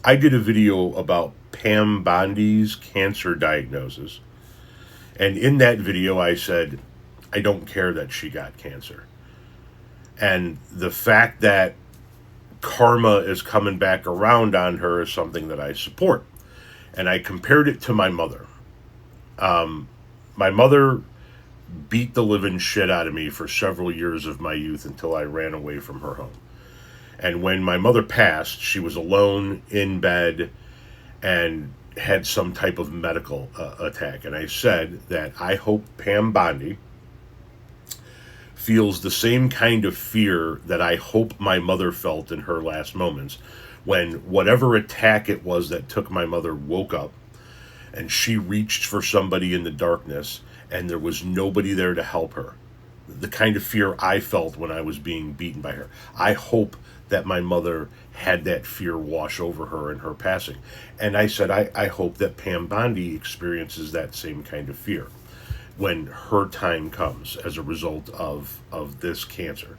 I did a video about Pam Bondi's cancer diagnosis. And in that video, I said, I don't care that she got cancer. And the fact that karma is coming back around on her is something that I support. And I compared it to my mother. My mother beat the living shit out of me for several years of my youth until I ran away from her home. And when my mother passed, she was alone in bed and had some type of medical attack. And I said that I hope Pam Bondi feels the same kind of fear that I hope my mother felt in her last moments, when whatever attack it was that took my mother woke up and she reached for somebody in the darkness and there was nobody there to help her. The kind of fear I felt when I was being beaten by her. I hope that my mother had that fear wash over her in her passing. And I said, I hope that Pam Bondi experiences that same kind of fear when her time comes as a result of this cancer.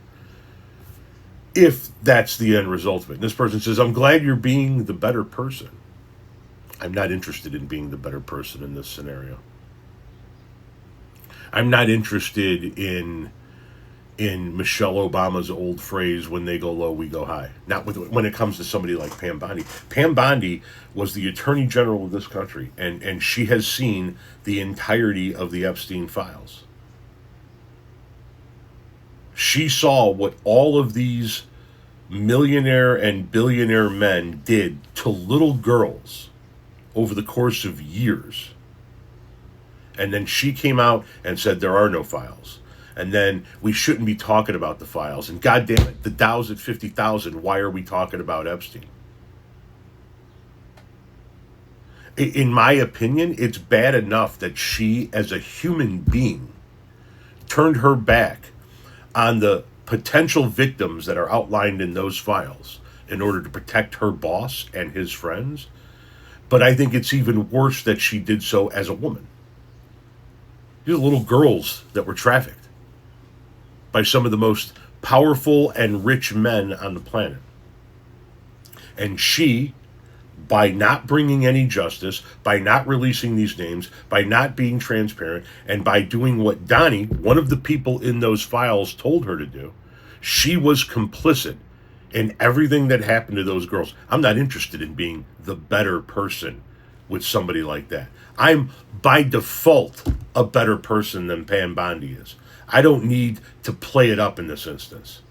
If that's the end result of it. And this person says, I'm glad you're being the better person. I'm not interested in being the better person in this scenario. I'm not interested in Michelle Obama's old phrase, when they go low, we go high. Not when it comes to somebody like Pam Bondi. Pam Bondi was the Attorney General of this country, and she has seen the entirety of the Epstein files. She saw what all of these millionaire and billionaire men did to little girls over the course of years. And then she came out and said there are no files. And then we shouldn't be talking about the files. And God damn it, the Dow's at 50,000. Why are we talking about Epstein? In my opinion, it's bad enough that she, as a human being, turned her back on the potential victims that are outlined in those files in order to protect her boss and his friends. But I think it's even worse that she did so as a woman. These are little girls that were trafficked by some of the most powerful and rich men on the planet. And she, by not bringing any justice, by not releasing these names, by not being transparent, and by doing what Donnie, one of the people in those files, told her to do, she was complicit in everything that happened to those girls. I'm not interested in being the better person with somebody like that. I'm, by default, a better person than Pam Bondi is. I don't need to play it up in this instance.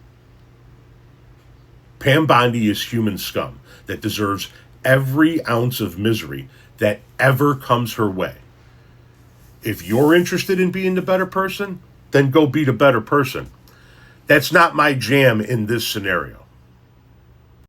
Pam Bondi is human scum that deserves every ounce of misery that ever comes her way. If you're interested in being the better person, then go be the better person. That's not my jam in this scenario.